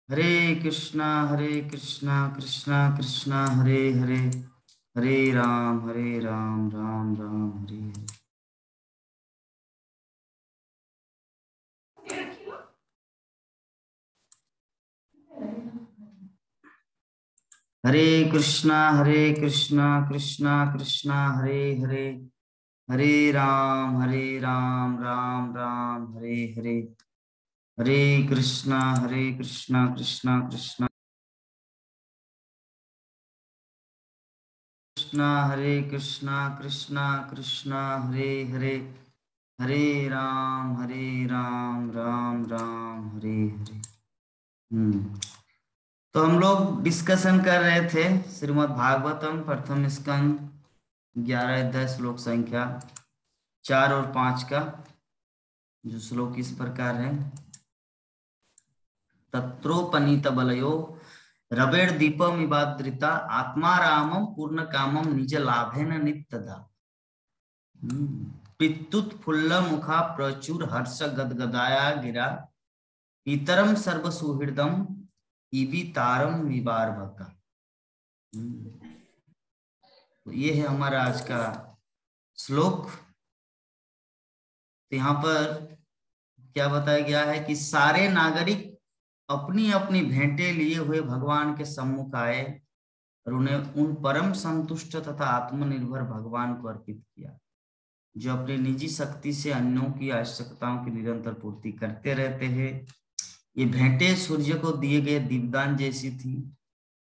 हरे कृष्णा कृष्णा कृष्णा हरे हरे, हरे राम राम राम हरे हरे कृष्णा कृष्णा कृष्णा हरे हरे, हरे राम राम राम हरे हरे, हरे कृष्णा कृष्णा कृष्णा कृष्णा कृष्णा कृष्णा हरे हरे, हरे राम राम राम हरे हरे। तो हम लोग डिस्कशन कर रहे थे श्रीमद् भागवतम प्रथम स्कंद 11 अध्याय श्लोक संख्या 4 और 5 का, जो श्लोक इस प्रकार है। तत्रोपनीत बलयो रवेण दीपम इवाद्रिता आत्मा रामम पूर्ण कामम निज लाभेन नित्यदा। पित्तुत्फुल्ल मुखा प्रचुर हर्ष गदगदाया गिरा इतरम सर्व सुहृदम इवि तारम विवारभका। तो ये है हमारा आज का श्लोक। तो यहाँ पर क्या बताया गया है कि सारे नागरिक अपनी अपनी भेंटें लिए हुए भगवान के सम्मुख आए और उन्हें उन परम संतुष्ट तथा आत्मनिर्भर भगवान को अर्पित किया, जो अपनी निजी शक्ति से अन्यों की आवश्यकताओं की निरंतर पूर्ति करते रहते हैं। ये भेंटें सूर्य को दिए गए दीपदान जैसी थी।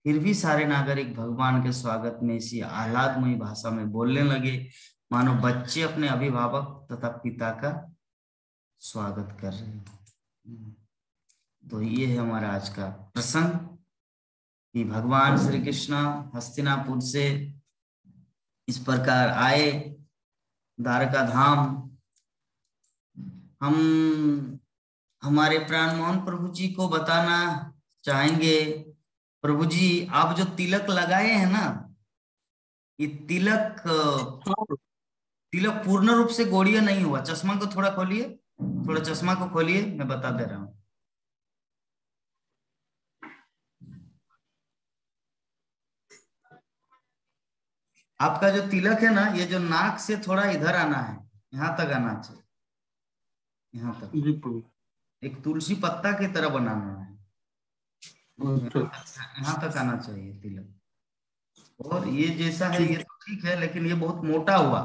फिर भी सारे नागरिक भगवान के स्वागत में इसी आह्लादमयी भाषा में बोलने लगे, मानो बच्चे अपने अभिभावक तथा पिता का स्वागत कर रहे हैं। तो ये है हमारा आज का प्रसंग कि भगवान श्री कृष्ण हस्तिनापुर से इस प्रकार आए द्वारका धाम। हम हमारे प्राण मोहन प्रभु जी को बताना चाहेंगे, प्रभु जी आप जो तिलक लगाए हैं ना, ये तिलक पूर्ण रूप से गोड़िया नहीं हुआ। चश्मा को थोड़ा खोलिए, थोड़ा चश्मा को खोलिए, मैं बता दे रहा हूँ। आपका जो तिलक है ना, ये जो नाक से थोड़ा इधर आना है, यहाँ तक आना चाहिए, यहाँ तक एक तुलसी पत्ता की तरह बनाना है, यहाँ तक आना चाहिए तिलक। और ये जैसा है ये तो ठीक है, लेकिन ये बहुत मोटा हुआ,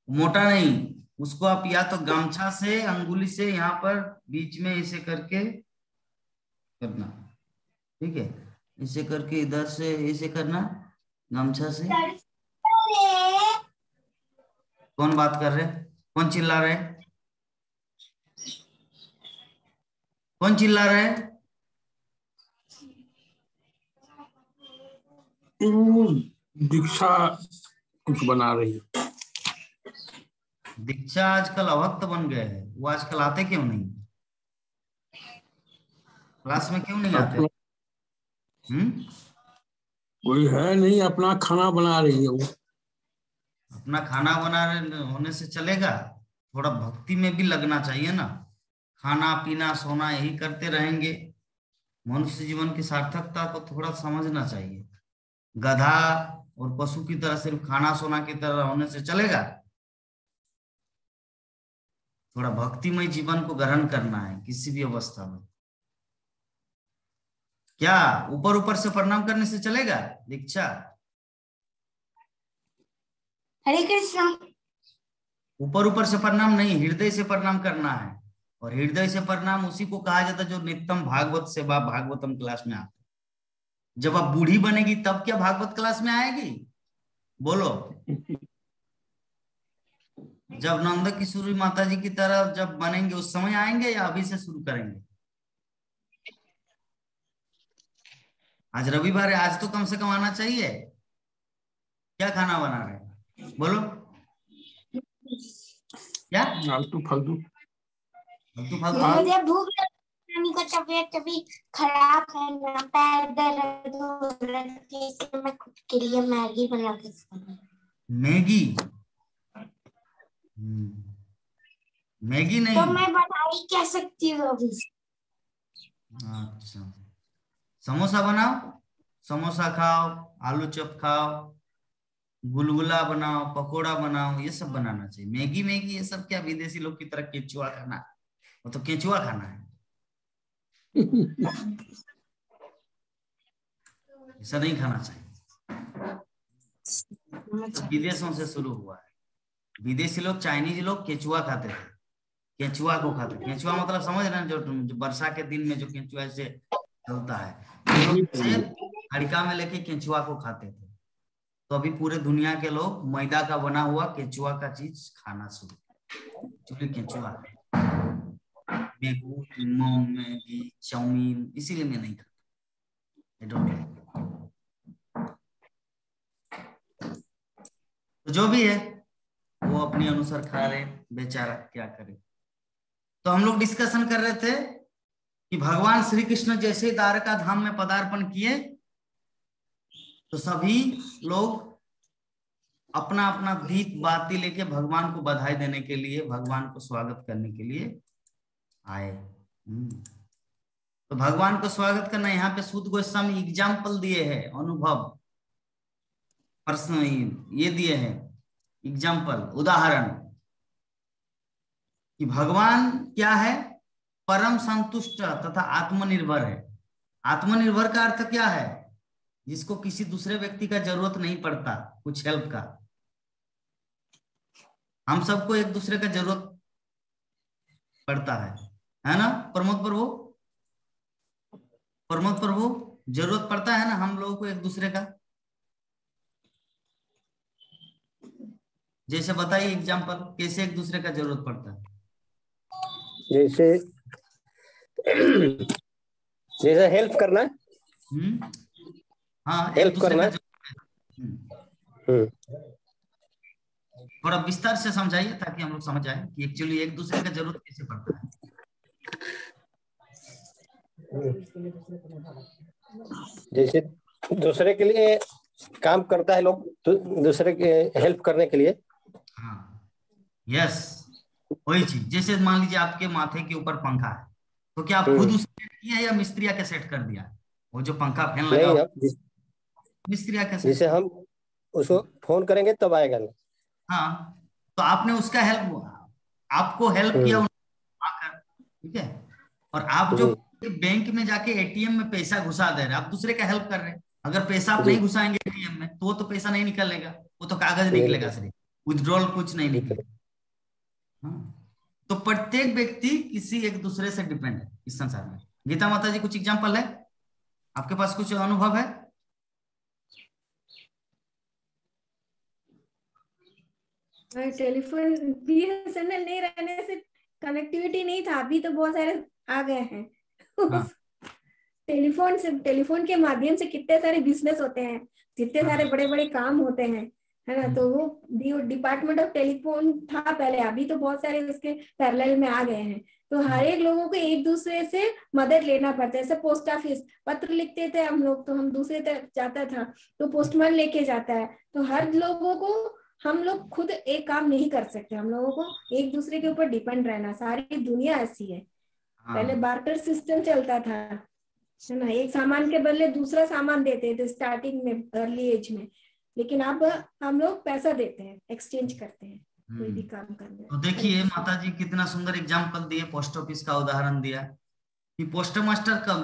मोटा नहीं। उसको आप या तो गमछा से अंगुली से यहाँ पर बीच में ऐसे करके करना, ठीक है, ऐसे करके इधर से ऐसे करना गमछा से। कौन बात कर रहे, कौन चिल्ला रहे, कौन चिल्ला रहे? दीक्षा कुछ बना रही है। दीक्षा आजकल अभक्त बन गए हैं, वो आजकल आते क्यों नहीं, क्लास में क्यों नहीं आते? कोई है नहीं, अपना खाना बना रही है वो। अपना खाना बना रहे होने से चलेगा? थोड़ा भक्ति में भी लगना चाहिए ना। खाना पीना सोना यही करते रहेंगे, मनुष्य जीवन की सार्थकता को थोड़ा समझना चाहिए। गधा और पशु की तरह सिर्फ खाना सोना की तरह होने से चलेगा? थोड़ा भक्तिमय जीवन को ग्रहण करना है किसी भी अवस्था में। क्या ऊपर ऊपर से प्रणाम करने से चलेगा दीक्षा? हरे कृष्ण। ऊपर ऊपर से प्रणाम नहीं, हृदय से प्रणाम करना है। और हृदय से प्रणाम उसी को कहा जाता है जो नित्यम भागवत सेवा भागवतम क्लास में आते। जब आप बूढ़ी बनेगी तब क्या भागवत क्लास में आएगी? बोलो। जब नंद किशोरी माता जी की तरह जब बनेंगे उस समय आएंगे, या अभी से शुरू करेंगे? आज रविवार है, आज तो कम से कम आना चाहिए। क्या खाना बना रहे बोलो? क्या फालतू फालतू मुझे भूख लगी को तबीयत कभी खराब है ना, पैर दर्द हो रहा है, मैं खुद के लिए मैगी बना के खाऊंगी। मैगी? मैगी नहीं तो मैं बना ही क्या सकती हूँ अभी। अच्छा, समोसा बनाओ, समोसा खाओ, आलू चप खाओ, गुलगुला बनाओ, पकोड़ा बनाओ, ये सब बनाना चाहिए। मैगी मैगी ये सब क्या विदेशी लोग की तरह केचुआ खाना, वो तो केचुआ खाना है, ऐसा नहीं खाना चाहिए। तो विदेशों से शुरू हुआ है। विदेशी लोग, चाइनीज लोग केचुआ खाते थे, केचुआ को खाते। केचुआ मतलब समझ रहे हैं, जो वर्षा के दिन में जो केचुआ ऐसे चलता है, हड़का में लेके केचुआ को खाते थे। तो अभी पूरे दुनिया के लोग मैदा का बना हुआ केचुआ का चीज खाना शुरू, एक्चुअली केचुआ मैगी चाउमीन, इसीलिए मैं नहीं खाता। तो जो भी है वो अपने अनुसार खा रहे, बेचारा क्या करे। तो हम लोग डिस्कशन कर रहे थे कि भगवान श्री कृष्ण जैसे द्वारका धाम में पदार्पण किए तो सभी लोग अपना अपना दीप बाती लेके भगवान को बधाई देने के लिए, भगवान को स्वागत करने के लिए आए। तो भगवान को स्वागत करना, यहाँ पे सूत गोस्वामी एग्जाम्पल दिए हैं, अनुभव प्रश्न ये दिए हैं, एग्जाम्पल उदाहरण, कि भगवान क्या है, परम संतुष्ट तथा आत्मनिर्भर है। आत्मनिर्भर का अर्थ क्या है, जिसको किसी दूसरे व्यक्ति का जरूरत नहीं पड़ता कुछ हेल्प का। हम सबको एक दूसरे का जरूरत पड़ता है ना प्रमोद प्रभु? प्रमोद प्रभु, जरूरत पड़ता है ना हम लोगों को एक दूसरे का? जैसे बताइए एग्जाम्पल, कैसे एक दूसरे का जरूरत पड़ता है? जैसे हेल्प करना। हाँ, हेल्प करना। थोड़ा विस्तार से समझाइए ताकि हम लोग समझ जाए कि एक्चुअली एक दूसरे का जरूरत कैसे पड़ता है। जैसे दूसरे के लिए काम करता है लोग, दूसरे के हेल्प करने के लिए। हाँ, यस, वही चीज। जैसे मान लीजिए आपके माथे के ऊपर पंखा है, तो क्या आप खुद उसे सेट किया या मिस्त्री के सेट कर दिया? वो जो पंखा फैन लगा मिस्त्री के सेट। जैसे हम उसको फोन करेंगे तब आएगा ना। हाँ, तो आपने उसका आपको हेल्प किया आकर, ठीक है। और आप जो बैंक में जाके एटीएम में पैसा घुसा दे रहे, आप दूसरे का हेल्प कर रहे हैं। अगर पैसा आप नहीं घुसाएंगे एटीएम में तो पैसा नहीं निकलेगा, वो तो कागज निकलेगा सिर्फ, विथड्रॉल कुछ नहीं निकलेगा। तो प्रत्येक व्यक्ति किसी एक दूसरे से डिपेंड है इस संसार में। गीता माता जी, कुछ एग्जांपल है आपके पास, कुछ अनुभव है? टेलीफोन बीएसएनएल नहीं रहने से कनेक्टिविटी नहीं था, अभी तो बहुत सारे आ गए हैं। हाँ। टेलीफोन के माध्यम से कितने सारे बिजनेस होते हैं, कितने सारे बड़े बड़े काम होते हैं, है ना। तो वो डिपार्टमेंट ऑफ टेलीफोन था पहले, अभी तो बहुत सारे उसके पैरेलल में आ गए हैं। तो हर एक लोगों को एक दूसरे से मदद लेना पड़ता है। जैसे पोस्ट ऑफिस, पत्र लिखते थे हम लोग, तो हम दूसरे तरफ जाता था तो पोस्टमैन लेके जाता है। तो हर लोगों को, हम लोग खुद एक काम नहीं कर सकते, हम लोगों को एक दूसरे के ऊपर डिपेंड रहना। सारी दुनिया ऐसी है। पहले बार्टर सिस्टम चलता था, है ना, एक सामान के बदले दूसरा सामान देते थे स्टार्टिंग में, अर्ली एज में। लेकिन अब हम लोग पैसा देते हैं, एक्सचेंज करते हैं कोई भी काम करने। तो देखिए माता जी कितना सुंदर एग्जांपल दिए, पोस्ट ऑफिस का उदाहरण दिया कि पोस्ट मास्टर का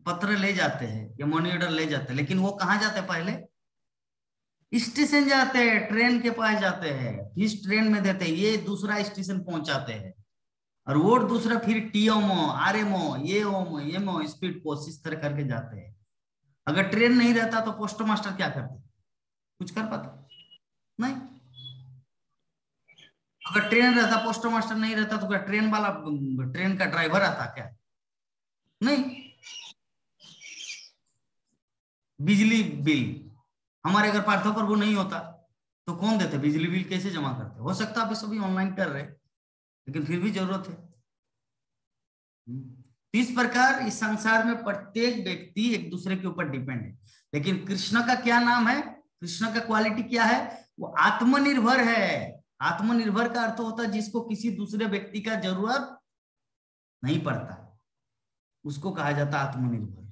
पत्र ले जाते हैं या मनी ऑर्डर ले जाते हैं, लेकिन वो कहाँ जाते हैं? पहले स्टेशन जाते हैं, ट्रेन के पास जाते हैं, इस ट्रेन में देते हैं, ये दूसरा स्टेशन पहुंचाते हैं, और वो दूसरा फिर टीएमओ, आरएमओ, ये स्पीड पोस्ट, इस तरह करके जाते हैं। अगर ट्रेन नहीं रहता तो पोस्ट मास्टर क्या करते? कुछ कर पाता नहीं। अगर ट्रेन रहता, पोस्ट मास्टर नहीं रहता, तो क्या ट्रेन वाला, ट्रेन का ड्राइवर आता क्या? नहीं। बिजली बिल, हमारे अगर पार्थो पर वो नहीं होता तो कौन देते? बिजली बिल कैसे जमा करते? हो सकता है अभी सभी ऑनलाइन कर रहे, लेकिन फिर भी जरूरत है। इस प्रकार इस संसार में प्रत्येक व्यक्ति एक दूसरे के ऊपर डिपेंड है। लेकिन कृष्ण का क्या नाम है? कृष्ण का क्वालिटी क्या है? वो आत्मनिर्भर है। आत्मनिर्भर का अर्थ होता है जिसको किसी दूसरे व्यक्ति का जरूरत नहीं पड़ता, उसको कहा जाता है आत्मनिर्भर।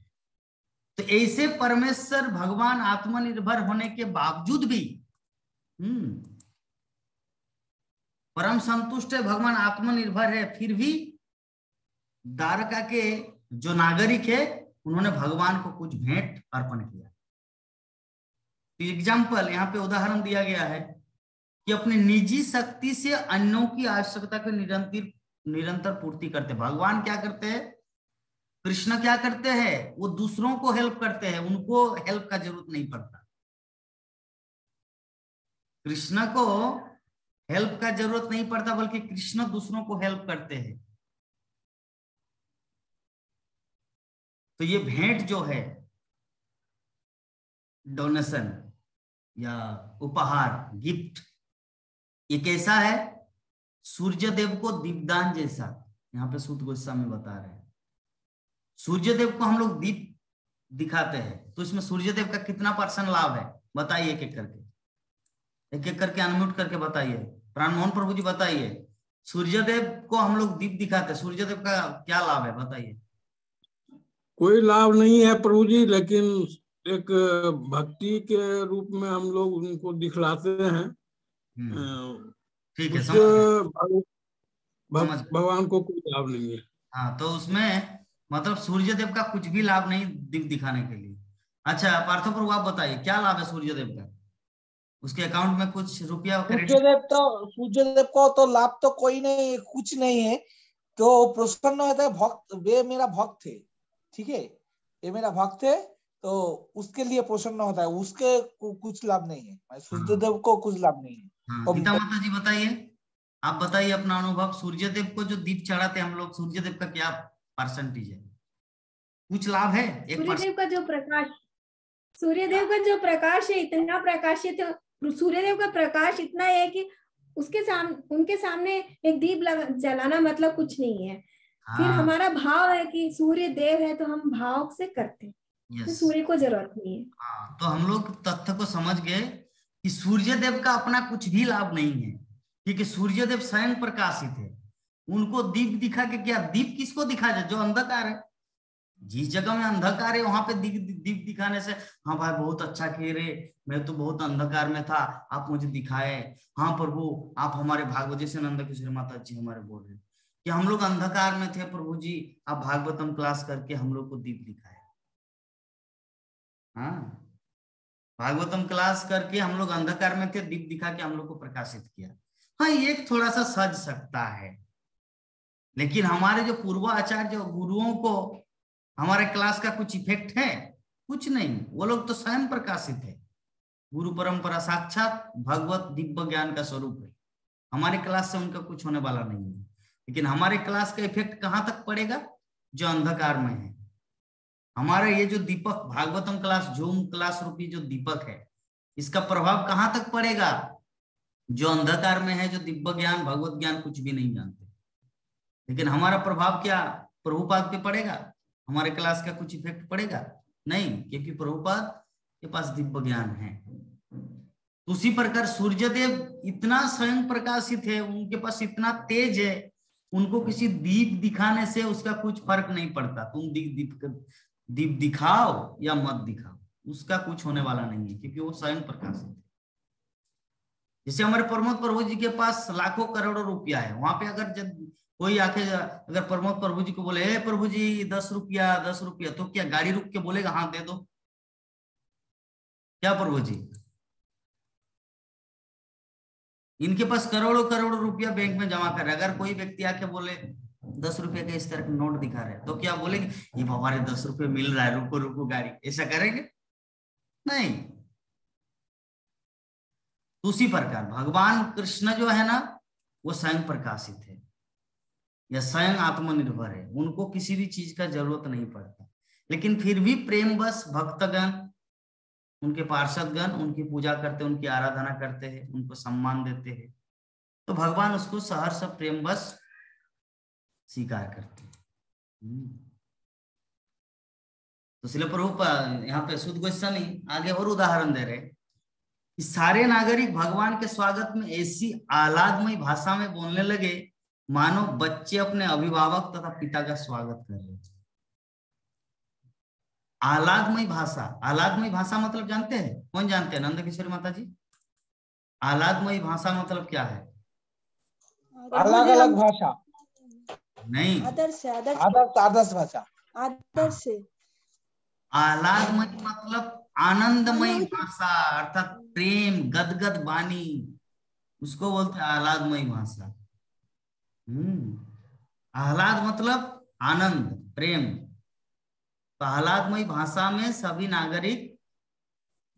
तो ऐसे परमेश्वर भगवान आत्मनिर्भर होने के बावजूद भी परम संतुष्ट है, भगवान आत्मनिर्भर है, फिर भी द्वारका के जो नागरिक है उन्होंने भगवान को कुछ भेंट अर्पण किया। तो एग्जाम्पल यहाँ पे उदाहरण दिया गया है कि अपनी निजी शक्ति से अन्यों की आवश्यकता को निरंतर पूर्ति करते। भगवान क्या करते हैं, कृष्ण क्या करते हैं, वो दूसरों को हेल्प करते हैं, उनको हेल्प का जरूरत नहीं पड़ता। कृष्ण को हेल्प का जरूरत नहीं पड़ता, बल्कि कृष्ण दूसरों को हेल्प करते हैं। तो ये भेंट जो है, डोनेशन या उपहार, गिफ्ट, ये कैसा है, सूर्य देव को दीपदान जैसा। यहाँ पे सूत गोस्वामी बता रहे हैं, सूर्य देव को हम लोग दीप दिखाते हैं, तो इसमें सूर्य देव का कितना % लाभ है, बताइए एक एक करके अनम्यूट करके बताइए। प्राणमोहन प्रभु जी बताइए, सूर्य देव को हम लोग दीप दिखाते हैं, सूर्य देव का क्या लाभ है, बताइए। कोई लाभ नहीं है प्रभु जी, लेकिन एक भक्ति के रूप में हम लोग उनको दिखलाते हैं। ठीक है, भगवान को कोई लाभ नहीं है। हाँ, तो उसमें मतलब सूर्य देव का कुछ भी लाभ नहीं दीप दिखाने के लिए। अच्छा पार्थो प्रभु आप बताइए क्या लाभ है सूर्य देव का, उसके अकाउंट में कुछ रुपया? सूर्य देव को तो लाभ तो कोई नहीं, कुछ नहीं है। तो प्रसन्न होता है भक्त, वे मेरा भक्त है, ठीक है, ये मेरा भक्त है, तो उसके लिए प्रसन्न होता है, उसके कुछ लाभ नहीं है, सूर्य देव को कुछ लाभ नहीं है। गीता माता जी बताइए, आप बताइए अपना अनुभव। सूर्य देव को जो दीप चढ़ाते हम लोग, सूर्य देव का क्या % है, कुछ लाभ है? सूर्य देव का जो प्रकाश है इतना प्रकाशित है, सूर्य देव का प्रकाश इतना है कि उनके सामने एक दीप जलाना मतलब कुछ नहीं है। फिर हमारा भाव है कि सूर्य देव है तो हम भाव से करते हैं, तो सूर्य को जरूरत नहीं है। तो हम लोग तथ्य को समझ गए कि सूर्य देव का अपना कुछ भी लाभ नहीं है, क्योंकि सूर्य देव स्वयं प्रकाशित है। उनको दीप दिखा के क्या, दीप किसको दिखा जाए, जो अंधकार है। जिस जगह में अंधकार है वहां पे दीप दिखाने से, हाँ भाई बहुत अच्छा कह रहे, मैं तो बहुत अंधकार में था, आप मुझे दिखाए। हाँ प्रभु आप हमारे भागवत, जैसे नंद किशोर माता जी हमारे बोल रहे कि हम लोग अंधकार में थे, प्रभु जी आप भागवतम क्लास करके हम लोग को दीप दिखाए। हाँ, भागवतम क्लास करके हम लोग अंधकार में थे, दीप दिखा के हम लोग को प्रकाशित किया। हाँ, ये थोड़ा सा सज सकता है, लेकिन हमारे जो पूर्वाचार्य गुरुओं को हमारे क्लास का कुछ इफेक्ट है? कुछ नहीं, वो लोग तो स्वयं प्रकाशित है। गुरु परंपरा साक्षात भगवत दिव्य ज्ञान का स्वरूप है। हमारे क्लास से उनका कुछ होने वाला नहीं है, लेकिन हमारे क्लास का इफेक्ट कहाँ तक पड़ेगा? जो अंधकार में है। हमारा ये जो दीपक भागवतम क्लास, जूम क्लास रूपी जो दीपक है, इसका प्रभाव कहाँ तक पड़ेगा? जो अंधकार में है, जो दिव्य ज्ञान भगवत ज्ञान कुछ भी नहीं जानते। लेकिन हमारा प्रभाव क्या प्रभुपाद पे पड़ेगा? हमारे क्लास का कुछ इफेक्ट पड़ेगा? नहीं, क्योंकि प्रभुपाद के पास दिव्य ज्ञान है। उसी प्रकार सूर्य देव इतना स्वयं प्रकाशित है, उनके पास इतना तेज है, उनको किसी दीप दिखाने से उसका कुछ फर्क नहीं पड़ता। तुम दीप दिखाओ या मत दिखाओ, उसका कुछ होने वाला नहीं है, क्योंकि वो स्वयं प्रकाशित है। जैसे हमारे प्रमोद प्रभु जी के पास लाखों करोड़ों रुपया है, वहां पे अगर जब कोई आके अगर प्रमोद प्रभु जी को बोले, हे प्रभु जी 10 रुपया 10 रुपया, तो क्या गाड़ी रुक के बोलेगा हाँ दे दो? क्या प्रभु जी? इनके पास करोड़ों करोड़ों रुपया बैंक में जमा कर रहे। अगर कोई व्यक्ति आके बोले 10 रुपये का इस तरह का नोट दिखा रहे, तो क्या बोलेंगे ये हमारे 10 रुपये मिल रहा है, रुको रुको गाड़ी, ऐसा करेंगे? नहीं। उसी प्रकार भगवान कृष्ण जो है ना, वो स्वयं प्रकाशित है या स्वयं आत्मनिर्भर है, उनको किसी भी चीज का जरूरत नहीं पड़ता। लेकिन फिर भी प्रेम बस भक्तगण, उनके पार्षदगण उनकी पूजा करते, उनकी आराधना करते हैं, उनको सम्मान देते हैं, तो भगवान उसको सहर्ष प्रेम बस स्वीकार करते हैं। तो इसलिए प्रभु यहाँ पे सुध गोस्वामी आगे और उदाहरण दे रहे कि सारे नागरिक भगवान के स्वागत में ऐसी आह्लादमयी भाषा में बोलने लगे मानो बच्चे अपने अभिभावक तथा पिता का स्वागत कर रहे। आह्लादमयी भाषा, आह्लादमयी भाषा मतलब जानते हैं? कौन जानते हैं? नंद किशोरी माता जी, आह्लादमयी भाषा मतलब क्या है? अलग अलग भाषा नहीं, आदर्श आदर्श भाषा आदर्श आह्लादमयी मतलब आनंदमयी भाषा, अर्थात प्रेम गदगद वाणी, उसको बोलते हैं आह्लादमयी भाषा। आह्लाद मतलब आनंद, प्रेम। तो आह्लादमयी भाषा में सभी नागरिक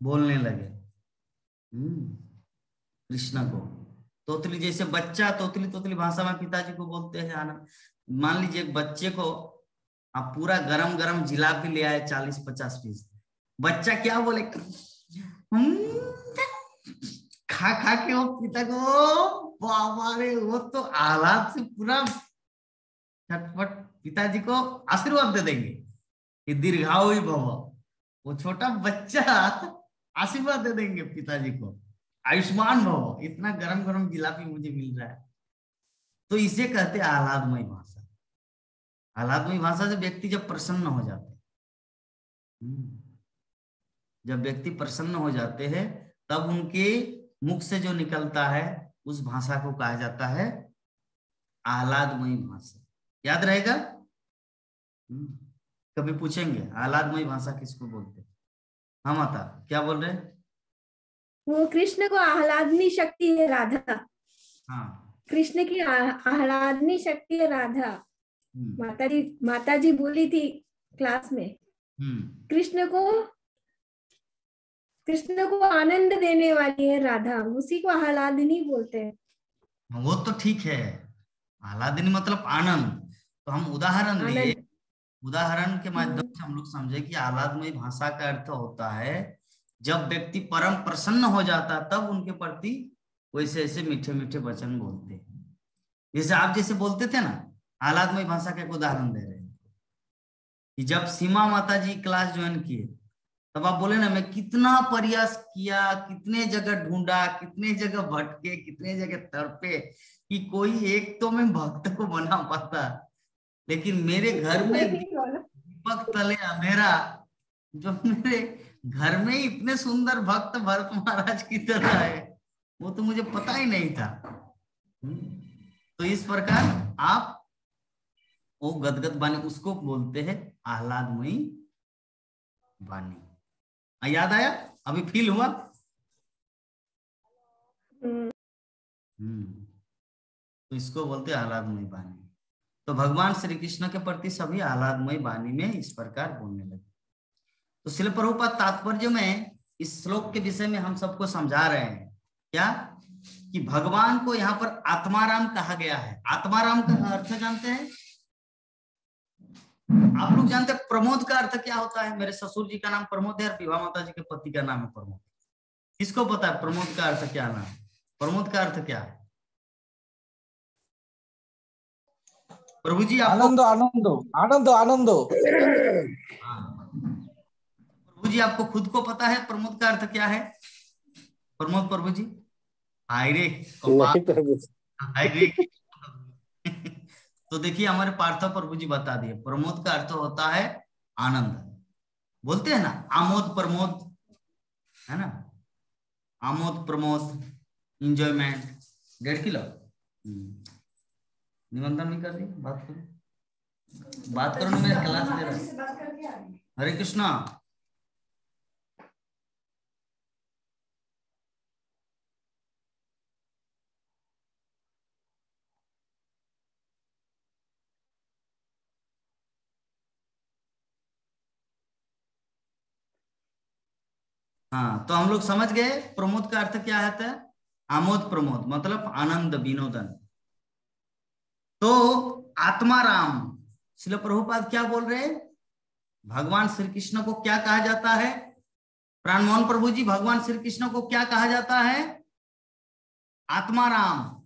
बोलने लगे कृष्ण को। तोतली जैसे बच्चा तोतली तोतली भाषा में पिताजी को बोलते हैं आनंद। मान लीजिए एक बच्चे को आप पूरा गरम गरम जिलापी ले आए 40-50 पीस, बच्चा क्या बोले? खा खा के वो पिता को, बाबा रे, वो तो आह्लाद से पूरा झटपट पिताजी को आशीर्वाद दे देंगे कि दीर्घायु भव। वो छोटा बच्चा आशीर्वाद दे देंगे पिताजी को, आयुष्मान भव, इतना गरम गरम जिलापी मुझे मिल रहा है। तो इसे कहते हैं आह्लादमयी भाषा। आह्लादमयी भाषा से व्यक्ति जब प्रसन्न हो जाते हैं, जब व्यक्ति प्रसन्न हो जाते हैं तब उनके मुख से जो निकलता है उस भाषा को कहा जाता है आह्लादमयी भाषा। याद रहेगा? कभी पूछेंगे आह्लादमयी भाषा किसको बोलते हैं? हाँ माता क्या बोल रहे हैं? वो कृष्ण को आह्लादनी शक्ति है राधा। हाँ, कृष्ण की आह्लादनी शक्ति है राधा। माता जी बोली थी क्लास में, कृष्ण को आनंद देने वाली है राधा, उसी को आह्लादनी बोलते हैं। वो तो ठीक है, आह्लादनी मतलब आनंद। तो हम उदाहरण लिए, उदाहरण के माध्यम से हम लोग समझे कि आह्लादमयी भाषा का अर्थ होता है जब व्यक्ति परम प्रसन्न हो जाता तब उनके प्रति वैसे ऐसे मीठे मीठे वचन बोलते हैं। जैसे आप जैसे बोलते थे ना, आह्लादमयी भाषा का एक उदाहरण दे रहे हैं कि जब सीमा माता जी क्लास ज्वाइन किए तब आप बोले ना, मैं कितना प्रयास किया, कितने जगह ढूंढा, कितने जगह भटके, कितने जगह तड़पे कि कोई एक तो मैं भक्त को बना पाता, लेकिन मेरे घर में दीपक तले अंधेरा, जो मेरे घर में इतने सुंदर भक्त भरत महाराज की तरह है, वो तो मुझे पता ही नहीं था। तो इस प्रकार आप वो गदगद वाणी, उसको बोलते हैं आह्लादमयी वाणी। याद आया? अभी फील हुआ? तो इसको बोलते हैं आह्लादमयी वाणी। तो भगवान श्री कृष्ण के प्रति सभी आह्लादमयी वाणी में इस प्रकार बोलने लगे। तो श्रील प्रभुपाद तात्पर्य में इस श्लोक के विषय में हम सबको समझा रहे हैं क्या, कि भगवान को यहाँ पर आत्माराम कहा गया है। आत्माराम का अर्थ जानते हैं आप लोग? जानते हैं प्रमोद का अर्थ क्या होता है? मेरे ससुर जी का नाम प्रमोद है और विभा माता जी के पति का नाम है प्रमोद। किसको पता है प्रमोद का अर्थ क्या नाम? प्रमोद का अर्थ क्या है? प्रभु जी आनंदो आनंदो आनंदो आनंदो। प्रभु जी आपको खुद को पता है प्रमोद का अर्थ क्या है? प्रमोद प्रभु जी? हाय रे हाय रे। तो देखिए हमारे पार्थव प्रभु जी बता दिए, प्रमोद का अर्थ होता है आनंद। बोलते हैं ना आमोद प्रमोद, है ना, आमोद प्रमोद, इंजॉयमेंट। 1.5 किलो निमंत्रण नहीं कर रही, बात करो मेरे क्लास ले रहा। हरे कृष्णा। हाँ, तो हम लोग समझ गए प्रमोद का अर्थ क्या है। आमोद प्रमोद मतलब आनंद विनोदन। तो आत्माराम श्रील प्रभुपाद क्या बोल रहे हैं? भगवान श्री कृष्ण को क्या कहा जाता है? प्राणमोहन प्रभु जी, भगवान श्री कृष्ण को क्या कहा जाता है? आत्माराम।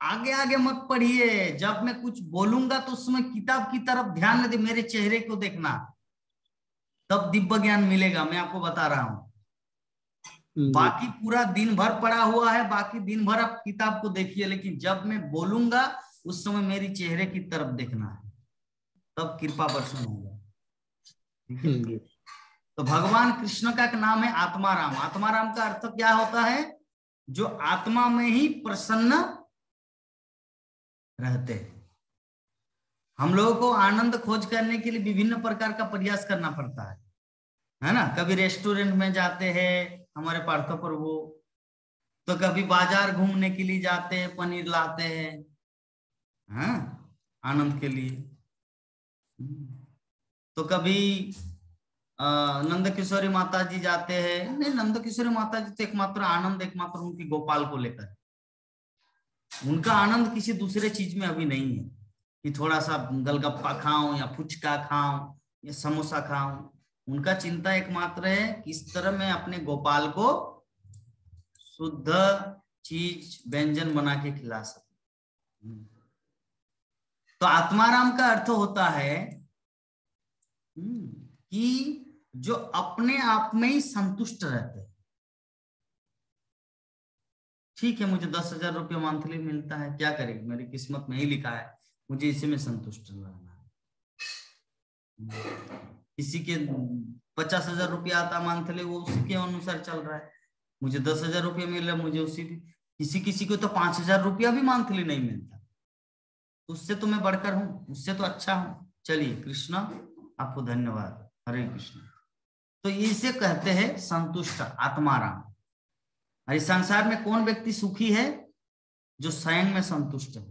आगे आगे मत पढ़िए, जब मैं कुछ बोलूंगा तो उसमें किताब की तरफ ध्यान न दे, मेरे चेहरे को देखना, तब दिव्य ज्ञान मिलेगा। मैं आपको बता रहा हूं, बाकी पूरा दिन भर पड़ा हुआ है, बाकी दिन भर आप किताब को देखिए, लेकिन जब मैं बोलूंगा उस समय मेरी चेहरे की तरफ देखना है, तब कृपा वर्षण होगा। ठीक है। तो भगवान कृष्ण का एक नाम है आत्माराम। आत्माराम का अर्थ क्या होता है? जो आत्मा में ही प्रसन्न रहते हैं। हम लोगों को आनंद खोज करने के लिए विभिन्न प्रकार का प्रयास करना पड़ता है ना। कभी रेस्टोरेंट में जाते हैं हमारे पार्थ प्रभु, तो कभी बाजार घूमने के लिए जाते हैं, पनीर लाते हैं, हाँ, आनंद के लिए। तो कभी नंद किशोरी माता जी जाते हैं। नहीं, नंद किशोरी माता जी तो एकमात्र आनंद एकमात्र उनकी गोपाल को लेकर, उनका आनंद किसी दूसरे चीज में अभी नहीं है कि थोड़ा सा गलगप्पा खाऊं या फुचका खाऊं या समोसा खाऊं। उनका चिंता एकमात्र है किस तरह मैं अपने गोपाल को शुद्ध चीज व्यंजन बना के खिला सकूं। तो आत्माराम का अर्थ होता है कि जो अपने आप में ही संतुष्ट रहते हैं। ठीक है, मुझे 10,000 रुपया मंथली मिलता है, क्या करें, मेरी किस्मत में ही लिखा है, मुझे इसी में संतुष्ट रहना है। किसी के 50,000 रुपया आता मंथली, वो उसी के अनुसार चल रहा है। मुझे 10,000 रुपया मिल रहा है, मुझे उसी भी। किसी को तो 5,000 रुपया भी मंथली नहीं मिलता, उससे तो मैं बढ़कर हूं, उससे तो अच्छा हूं। चलिए कृष्ण आपको धन्यवाद, हरे कृष्ण। तो इसे कहते हैं संतुष्ट, आत्माराम। और इस संसार में कौन व्यक्ति सुखी है? जो स्वयं में संतुष्ट है।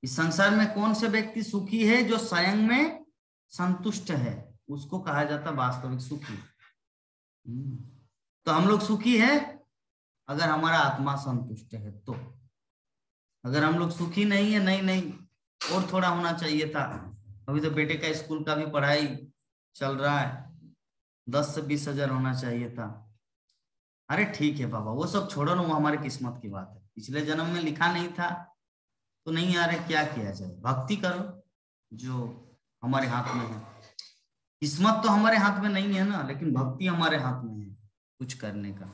इस संसार में कौन से व्यक्ति सुखी है? जो स्वयं में संतुष्ट है, उसको कहा जाता वास्तविक सुखी। तो हम लोग सुखी है अगर हमारा आत्मा संतुष्ट है तो। अगर हम लोग सुखी नहीं है, नहीं और थोड़ा होना चाहिए था। अभी तो बेटे का स्कूल का भी पढ़ाई चल रहा है, 10 से 20,000 होना चाहिए था। अरे ठीक है बाबा, वो सब छोड़ो ना, वो हमारी किस्मत की बात है। पिछले जन्म में लिखा नहीं था तो नहीं आ रहा, क्या किया जाए? भक्ति करो जो हमारे हाथ में है। किस्मत तो हमारे हाथ में नहीं है ना, लेकिन भक्ति हमारे हाथ में है कुछ करने का।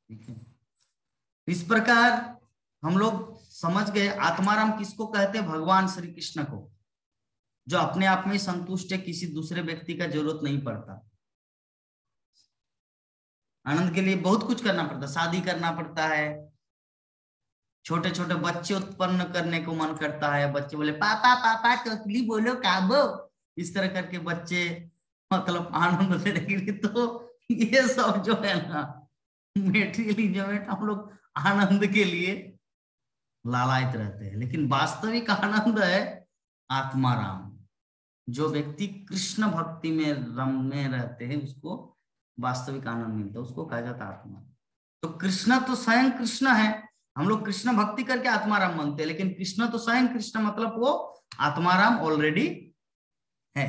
ठीक है, इस प्रकार हम लोग समझ गए आत्माराम किसको कहते हैं? भगवान श्री कृष्ण को, जो अपने आप में संतुष्ट है, किसी दूसरे व्यक्ति का जरूरत नहीं पड़ता। आनंद के लिए बहुत कुछ करना पड़ता, शादी करना पड़ता है, छोटे छोटे बच्चे उत्पन्न करने को मन करता है। बच्चे बोले पापा पापा टोकली बोलो काबो, इस तरह करके बच्चे मतलब आनंद देने के लिए। तो ये सब जो है ना मेटेरियलिज्म, हम लोग आनंद के लिए लालायित रहते हैं, लेकिन वास्तविक आनंद है आत्माराम। जो व्यक्ति कृष्ण भक्ति में रमने रहते हैं उसको वास्तविक आनंद मिलता है, उसको कहा जाता है आत्मा। तो कृष्ण तो स्वयं कृष्ण है। हम लोग कृष्ण भक्ति करके आत्माराम मानते हैं, लेकिन कृष्ण तो स्वयं कृष्ण, मतलब वो आत्माराम ऑलरेडी है।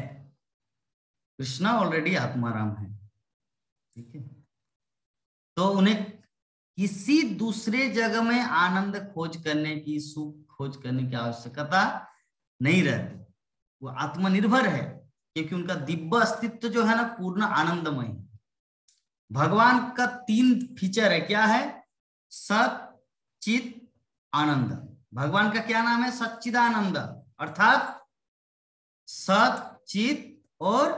कृष्ण ऑलरेडी आत्माराम है। ठीक है, तो उन्हें किसी दूसरे जगह में आनंद खोज करने की, सुख खोज करने की आवश्यकता नहीं रहती। वो आत्मनिर्भर है, क्योंकि उनका दिव्य अस्तित्व जो है ना पूर्ण आनंदमय है। भगवान का 3 फीचर है, क्या है? सत चित आनंद। भगवान का क्या नाम है? सच्चिदानंद, अर्थात सत चित और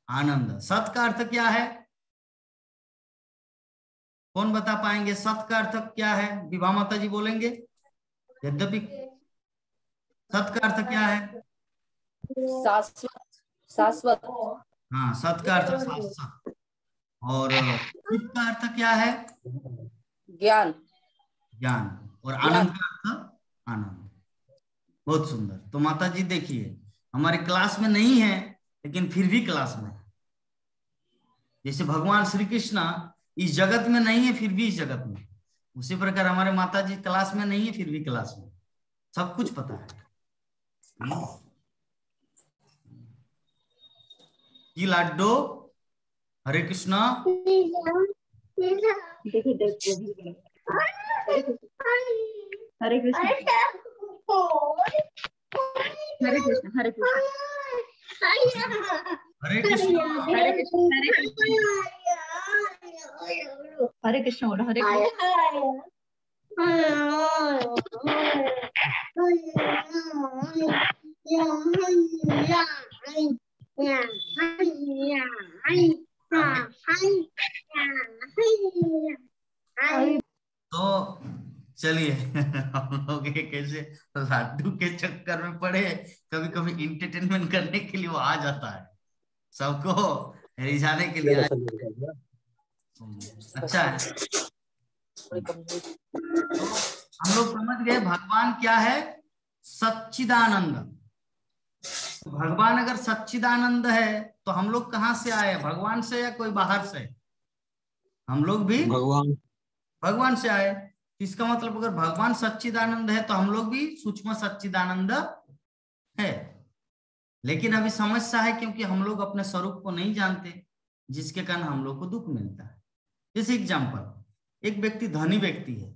आनंद। सत का अर्थ क्या है? कौन बता पाएंगे सत का अर्थ क्या है? विभा माता जी बोलेंगे। यद्यपि सत का अर्थ क्या है? शाश्वत। हाँ, सत का अर्थ शाश्वत। और चित का अर्थ क्या है? ज्ञान। ज्ञान। और आनंद का अर्थ आनंद। बहुत सुंदर। तो माता जी देखिए, हमारे क्लास में नहीं है लेकिन फिर भी क्लास में है। जैसे भगवान श्री कृष्ण इस जगत में नहीं है फिर भी इस जगत में, उसी प्रकार हमारे माता जी क्लास में नहीं है फिर भी क्लास में, सब कुछ पता है। ये लाडो हरे कृष्णा। हरे कृष्ण हरे कृष्ण हरे कृष्ण हरे कृष्ण हरे कृष्ण हरे कृष्ण बोलो हरे कृष्ण। तो चलिए हम लोग एक ऐसे लाडू के चक्कर में पड़े, कभी कभी इंटरटेनमेंट करने के लिए वो आ जाता है, सबको रिझाने के लिए अच्छा है। तो हम लोग समझ गए भगवान क्या है, सच्चिदानंद। भगवान अगर सच्चिदानंद है तो हम लोग कहाँ से आए, भगवान से या कोई बाहर से? हम लोग भी भगवान से आए। इसका मतलब अगर भगवान सच्चिदानंद है तो हम लोग भी सूक्ष्म सच्चिदानंद है। लेकिन अभी समस्या है क्योंकि हम लोग अपने स्वरूप को नहीं जानते, जिसके कारण हम लोग को दुख मिलता है। जैसे एग्जाम्पल, एक व्यक्ति धनी व्यक्ति है,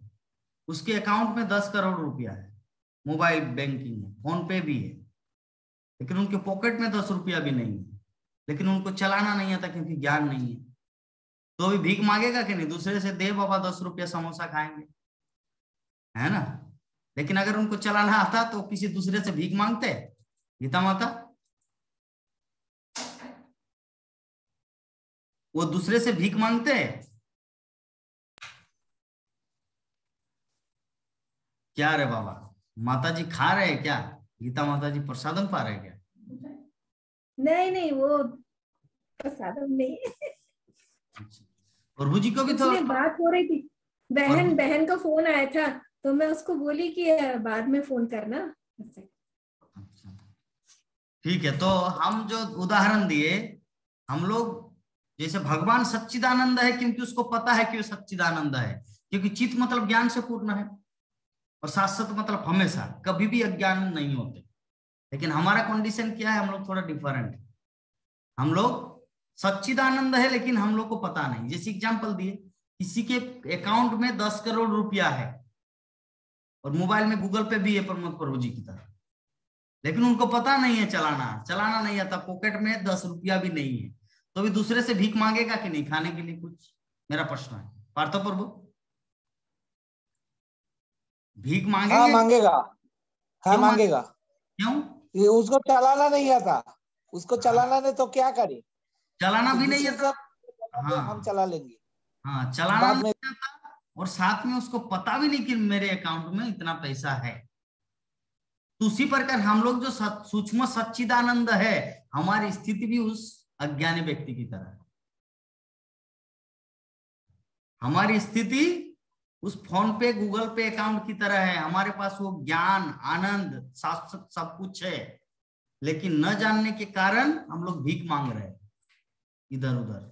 उसके अकाउंट में 10 करोड़ रुपया है, मोबाइल बैंकिंग है, फोन पे भी है, लेकिन उनके पॉकेट में 10 रुपया भी नहीं है, लेकिन उनको चलाना नहीं आता क्योंकि ज्ञान नहीं है। तो अभी भीख मांगेगा कि नहीं, दूसरे से दे बाबा 10 रुपया समोसा खाएंगे, है ना। लेकिन अगर उनको चलाना आता तो किसी दूसरे से भीख मांगते? गीता माता, वो दूसरे से भीख मांगते? क्या रे बाबा, माता जी खा रहे हैं क्या? गीता माता जी प्रसादम पा रहे हैं क्या? नहीं, वो प्रसादम नहीं। प्रभु जी को भी तो बात हो रही थी, बहन का फोन आया था तो मैं उसको बोली कि बाद में फोन करना। ठीक है, तो हम जो उदाहरण दिए, हम लोग जैसे भगवान सच्चिदानंद है क्योंकि उसको पता है कि वो सच्चिदानंद है, क्योंकि चित्त मतलब ज्ञान से पूर्ण है, और शाश्वत मतलब हमेशा कभी भी अज्ञान नहीं होते। लेकिन हमारा कंडीशन क्या है, हम लोग थोड़ा डिफरेंट है। हम लोग सच्चिदानंद है लेकिन हम लोग को पता नहीं। जैसे एग्जांपल दिए, किसी के अकाउंट में 10 करोड़ रुपया है और मोबाइल में गूगल पे भी है प्रमोद प्रभु जी की तरह, लेकिन उनको पता नहीं है चलाना नहीं आता, पॉकेट में 10 रुपया भी नहीं है, तो भी दूसरे से भीख मांगेगा कि नहीं खाने के लिए कुछ? मेरा प्रश्न है। पार्थो प्रभु, भीख मांगेंगे? हाँ मांगेगा, हाँ मांगेगा। क्यों? ये उसको चलाना नहीं आता, उसको चलाना नहीं तो क्या करे, चलाना भी नहीं आता। हाँ, हम चला लेंगे। हाँ, चलाना नहीं आता, और साथ में उसको पता भी नहीं कि मेरे अकाउंट में इतना पैसा है। तो उसी प्रकार हम लोग जो सूक्ष्म सच्चिदानंद है, हमारी स्थिति भी उस अज्ञानी व्यक्ति की तरह है। हमारी स्थिति उस फोन पे गूगल पे अकाउंट की तरह है। हमारे पास वो ज्ञान, आनंद, शाश्वत सब कुछ है, लेकिन न जानने के कारण हम लोग भीख मांग रहे हैं इधर उधर।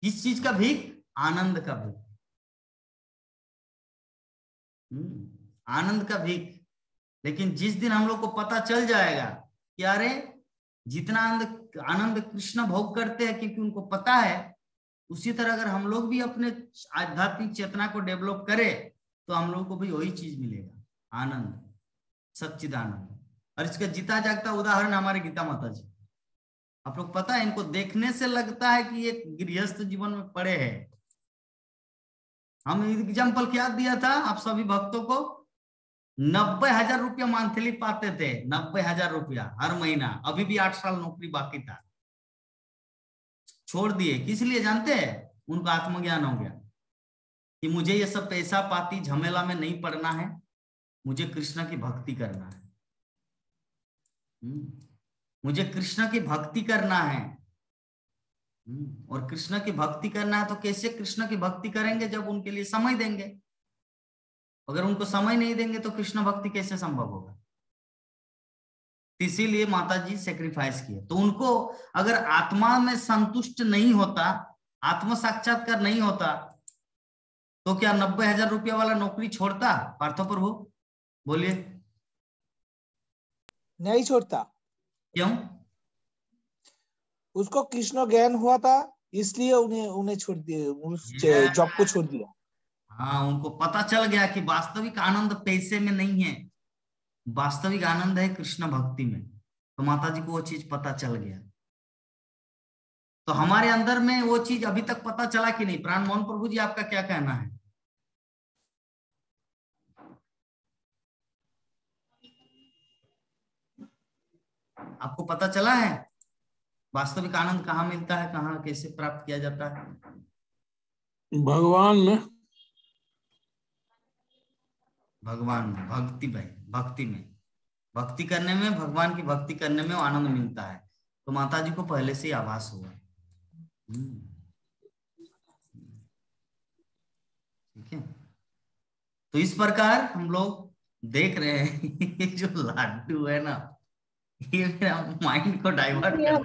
किस चीज का भीख? आनंद का भीख, आनंद का भीख। लेकिन जिस दिन हम लोग को पता चल जाएगा कि अरे जितना आनंद कृष्ण भोग करते हैं क्योंकि उनको पता है, उसी तरह अगर हम लोग भी अपने आध्यात्मिक चेतना को डेवलप करें तो हम लोग को भी वही चीज मिलेगा, आनंद, सच्चिदानंद। और इसका जीता जागता उदाहरण हमारे गीता माता जी। आप लोग पता है, इनको देखने से लगता है कि ये गृहस्थ जीवन में पड़े हैं। हम एग्जाम्पल क्या दिया था आप सभी भक्तों को? 90,000 रुपया मंथली पाते थे, 90,000 रुपया हर महीना। अभी भी 8 साल नौकरी बाकी था, छोड़ दिए। किस लिए जानते हैं? उनको आत्मज्ञान हो गया कि मुझे ये सब पैसा पाती झमेला में नहीं पड़ना है, मुझे कृष्ण की भक्ति करना है। मुझे कृष्ण की भक्ति करना है। और कृष्ण की भक्ति करना है तो कैसे कृष्ण की भक्ति करेंगे? जब उनके लिए समय देंगे। अगर उनको समय नहीं देंगे तो कृष्ण भक्ति कैसे संभव होगा? इसीलिए माता जी सेक्रीफाइस किए। तो उनको अगर आत्मा में संतुष्ट नहीं होता, आत्म साक्षात्कार नहीं होता, तो क्या 90,000 रुपया वाला नौकरी छोड़ता? पार्थो प्रभु बोलिए। नहीं छोड़ता। क्यों? उसको कृष्ण ज्ञान हुआ था, इसलिए उन्हें छोड़ दिया, उस जॉब को छोड़ दिया। हाँ, उनको पता चल गया कि वास्तविक आनंद पैसे में नहीं है, वास्तविक आनंद है कृष्ण भक्ति में। तो माता जी को वो चीज पता चल गया। तो हमारे अंदर में वो चीज अभी तक पता चला कि नहीं? प्राण मोहन प्रभु जी, आपका क्या कहना है? आपको पता चला है वास्तविक आनंद कहाँ मिलता है, कहाँ कैसे प्राप्त किया जाता है? भगवान में। भगवान में, भक्ति भाई, भक्ति में, भक्ति करने में, भगवान की भक्ति करने में वो आनंद मिलता है। तो माता जी को पहले से ही आभास हुआ। ठीक है, तो इस प्रकार हम लोग देख रहे हैं ये जो लड्डू है ना, ये मेरा माइंड को डाइवर्ट कर रहा है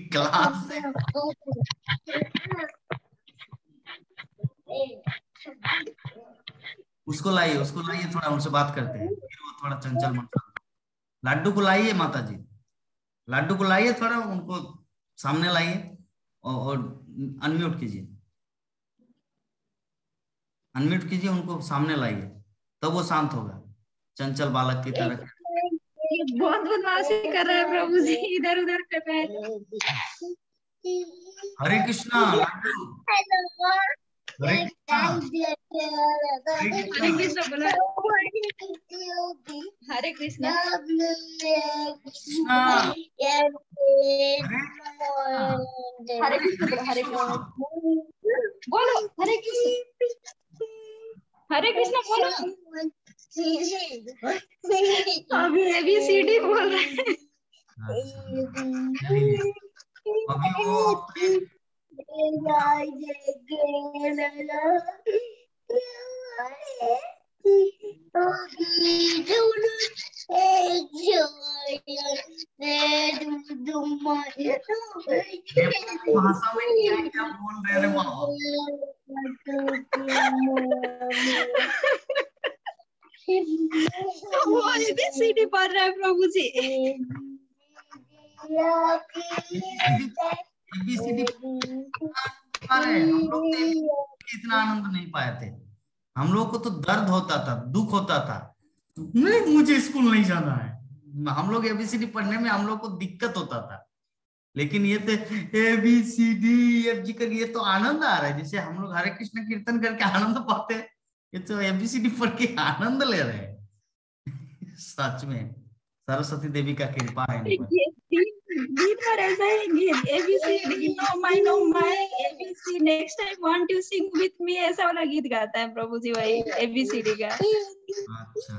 क्लास से। उसको लाइए थोड़ा, उनसे बात करते हैं, फिर वो थोड़ा चंचल मन। लड्डू को लाइए माता जी, लड्डू को लाइए, थोड़ा उनको सामने लाइए और अनम्यूट कीजिए, अनम्यूट कीजिए, उनको सामने लाइए, तब वो शांत होगा चंचल बालक की तरह। बहुत बदमाशी कर रहा है प्रभु जी, इधर उधर कर रहा है। हरे कृष्णा लड्डू, हरे कृष्णा, हरे कृष्ण बोला, हरे कृष्ण, कृष्णा, हरे कृष्ण बोलो, हरे कृष्ण बोलो, हरे कृष्ण, हरे कृष्ण बोलो। अभी ABCD बोल रहे हैं। अभी वो भाषा में क्या बोल रहे हैं बाबा? वो ABCD पढ़ रहा है प्रभु जी। ABCD हम लोग तो इतना आनंद नहीं पाए थे। हम लोग को तो दर्द होता था, दुख होता था, नहीं मुझे स्कूल नहीं जाना है। हम लोग ABCD पढ़ने में हम लोग को दिक्कत होता था, लेकिन ये तो ABCD FG कर, ये तो आनंद आ रहा है। जैसे हम लोग हरे कृष्ण कीर्तन करके आनंद पाते हैं, ये तो ABCD पढ़ के आनंद ले रहे हैं। सच में सरस्वती देवी का कृपा है। गीत पर ऐसा है, गीत ABCD know my ABC next time want to sing with me, ऐसा वाला गीत गाता है प्रभु जी वही ABCD का। अच्छा,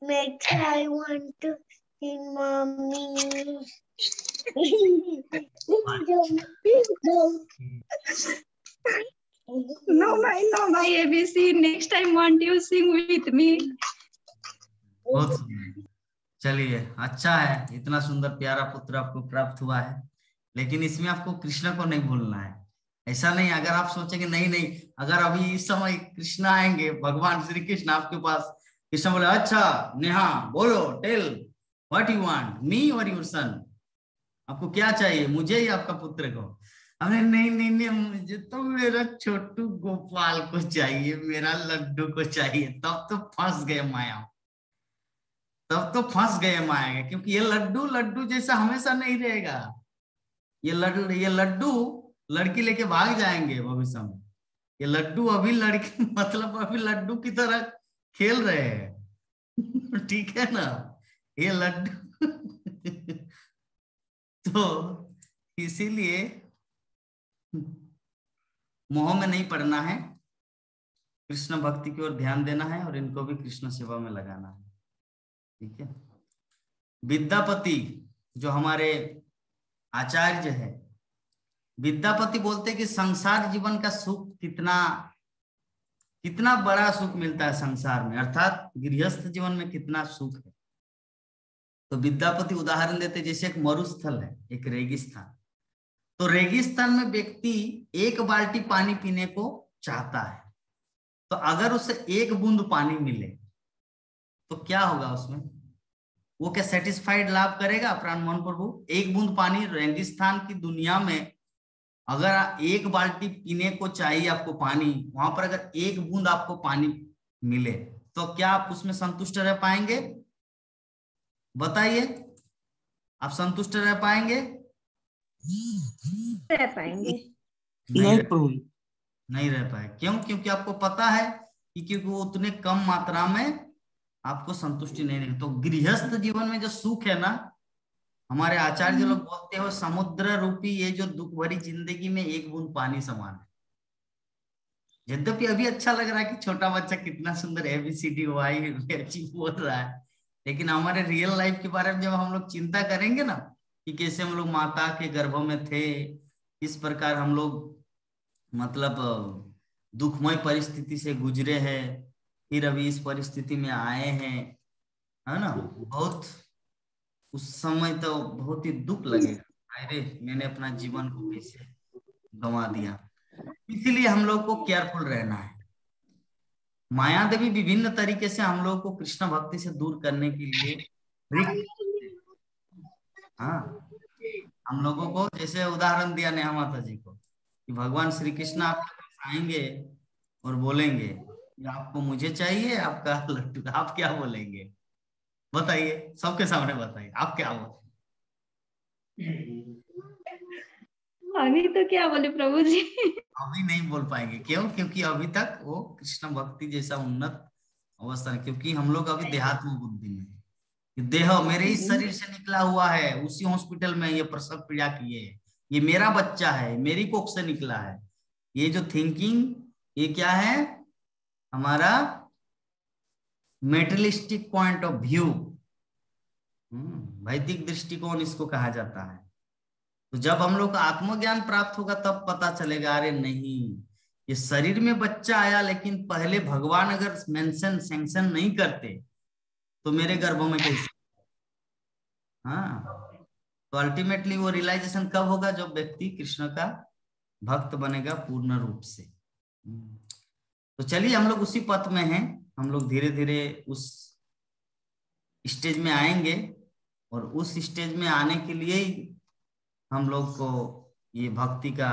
Next I want to see mommy. No my ABC next time want you sing with me। बहुत सुंदर। चलिए, अच्छा है, इतना सुंदर प्यारा पुत्र आपको प्राप्त हुआ है, लेकिन इसमें आपको कृष्ण को नहीं भूलना है। ऐसा नहीं, अगर आप सोचेंगे नहीं, अगर अभी इस समय कृष्ण आएंगे, भगवान श्री कृष्ण आपके पास, कृष्ण बोले अच्छा नेहा बोलो, tell what you want me और योर सन, आपको क्या चाहिए, मुझे या आपका पुत्र को? अरे नहीं, मुझे तो मेरा छोटू गोपाल को चाहिए, मेरा लड्डू को चाहिए। तब तो फंस गए माया, तब तो फंस गए माया, क्योंकि ये लड्डू जैसा हमेशा नहीं रहेगा। ये लड्डू लड़की लेके भाग जाएंगे भविष्य में। ये लड्डू अभी लड़की मतलब अभी लड्डू की तरह खेल रहे हैं। ठीक है ना, ये लड्डू तो इसीलिए मोह में नहीं पड़ना है, कृष्ण भक्ति की ओर ध्यान देना है और इनको भी कृष्ण सेवा में लगाना है। ठीक है, विद्यापति जो हमारे आचार्य है, विद्यापति बोलते कि संसार जीवन का सुख कितना बड़ा सुख मिलता है संसार में, अर्थात गृहस्थ जीवन में कितना सुख है। तो विद्यापति उदाहरण देते, जैसे एक मरुस्थल है, एक रेगिस्तान, तो रेगिस्तान में व्यक्ति एक बाल्टी पानी पीने को चाहता है, तो अगर उसे एक बूंद पानी मिले तो क्या होगा उसमें? वो क्या सेटिस्फाइड लाभ करेगा? प्राण मोहन प्रभु, एक बूंद पानी रेगिस्तान की दुनिया में अगर एक बाल्टी पीने को चाहिए आपको पानी, वहां पर अगर एक बूंद आपको पानी मिले तो क्या आप उसमें संतुष्ट रह पाएंगे? बताइए, आप संतुष्ट रह पाएंगे? रह पाएंगे? नहीं प्रभु जी। नहीं रह पाए। क्यों? क्योंकि आपको पता है कि क्योंकि वो उतने कम मात्रा में आपको संतुष्टि नहीं देगी। तो गृहस्थ जीवन में जो सुख है ना, हमारे आचार्य लोग बोलते हो समुद्र रूपी ये जो दुख भरी जिंदगी में एक बूंद पानी समान है। यद्यपि अभी अच्छा लग रहा है कि छोटा बच्चा कितना सुंदर ABCD अच्छी बोल रहा है, लेकिन हमारे रियल लाइफ के बारे में जब हम लोग चिंता करेंगे ना कि कैसे हम लोग माता के गर्भ में थे, इस प्रकार हम लोग मतलब दुखमय परिस्थिति से गुजरे हैं, फिर अभी इस परिस्थिति में आए हैं, है ना, बहुत उस समय तो बहुत ही दुख लगेगा, अरे मैंने अपना जीवन को कैसे गंवा दिया। इसीलिए हम लोग को केयरफुल रहना है। माया देवी विभिन्न तरीके से हम लोग को कृष्ण भक्ति से दूर करने के लिए हाँ, हम लोगों को जैसे उदाहरण दिया नेहा माता जी को कि भगवान श्री कृष्ण आपके पास आएंगे और बोलेंगे कि आपको मुझे चाहिए आपका लड्डू, आप क्या बोलेंगे? बताइए, सबके सामने बताइए, आप क्या बोलेंगे? अभी तो क्या बोले प्रभु जी? अभी नहीं बोल पाएंगे। क्यों? क्योंकि अभी तक वो कृष्ण भक्ति जैसा उन्नत अवस्था है, क्योंकि हम लोग अभी देहात्म बुद्धि में है। देह मेरे इस शरीर से निकला हुआ है, उसी हॉस्पिटल में ये प्रसव पीड़ा किए, ये मेरा बच्चा है, मेरी कोख से निकला है। ये जो थिंकिंग, ये क्या है? हमारा मेटेरियलिस्टिक पॉइंट ऑफ व्यू, वैदिक दृष्टिकोण इसको कहा जाता है। तो जब हम लोग को आत्मज्ञान प्राप्त होगा तब पता चलेगा, अरे नहीं, ये शरीर में बच्चा आया, लेकिन पहले भगवान अगर मेंशन सैंक्शन नहीं करते तो मेरे गर्भ में कैसे? हाँ, तो अल्टीमेटली वो रियलाइजेशन कब होगा? जब व्यक्ति कृष्ण का भक्त बनेगा पूर्ण रूप से। तो चलिए, हम लोग उसी पथ में हैं, हम लोग धीरे धीरे उस स्टेज में आएंगे, और उस स्टेज में आने के लिए ही हम लोग को ये भक्ति का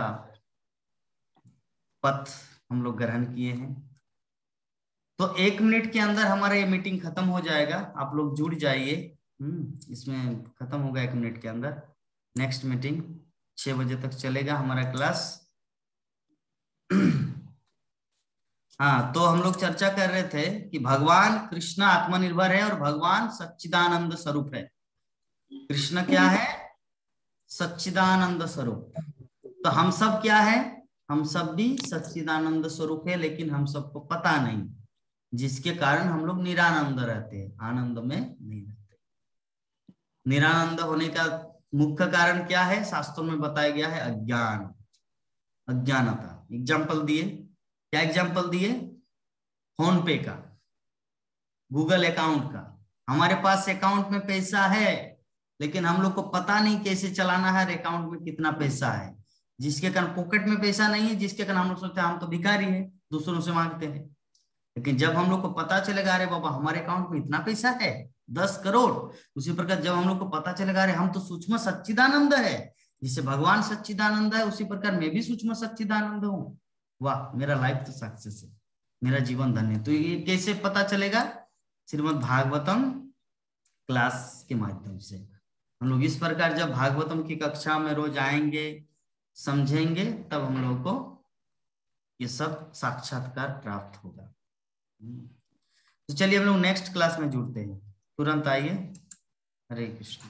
पथ हम लोग ग्रहण किए हैं। तो 1 मिनट के अंदर हमारा ये मीटिंग खत्म हो जाएगा, आप लोग जुड़ जाइए। इसमें खत्म होगा 1 मिनट के अंदर। नेक्स्ट मीटिंग 6 बजे तक चलेगा हमारा क्लास। हाँ, तो हम लोग चर्चा कर रहे थे कि भगवान कृष्ण आत्मनिर्भर है और भगवान सच्चिदानंद स्वरूप है। कृष्ण क्या है? सच्चिदानंद स्वरूप। तो हम सब क्या है? हम सब भी सच्चिदानंद स्वरूप है, लेकिन हम सबको पता नहीं, जिसके कारण हम लोग निरानंद रहते हैं, आनंद में नहीं रहते। निरानंद होने का मुख्य कारण क्या है? शास्त्रों में बताया गया है, अज्ञान, अज्ञानता। एग्जाम्पल दिए, क्या एग्जाम्पल दिए? फोन पे का, गूगल अकाउंट का। हमारे पास अकाउंट में पैसा है, लेकिन हम लोग को पता नहीं कैसे चलाना है, अकाउंट में कितना पैसा है, जिसके कारण पॉकेट में पैसा नहीं है, जिसके कारण हम लोग सोचते हैं हम तो भिखारी हैं, दूसरों से मांगते हैं। लेकिन जब हम लोग को पता चलेगा, अरे बाबा हमारे अकाउंट में इतना पैसा है, 10 करोड़, उसी प्रकार जब हम लोग को पता चलेगा, अरे हम तो सूक्ष्म सच्चिदानंद है, जिससे भगवान सच्चिदानंद है, उसी प्रकार मैं भी सूक्ष्म सच्चिदानंद हूँ, वाह मेरा लाइफ तो सक्सेस है, मेरा जीवन धन्य। तो ये कैसे पता चलेगा? श्रीमद् भागवतम क्लास के माध्यम से। हम लोग इस प्रकार जब भागवतम की कक्षा में रोज आएंगे, समझेंगे, तब हम लोग को ये सब साक्षात्कार प्राप्त होगा। तो चलिए हम लोग नेक्स्ट क्लास में जुड़ते हैं, तुरंत आइए। हरे कृष्ण।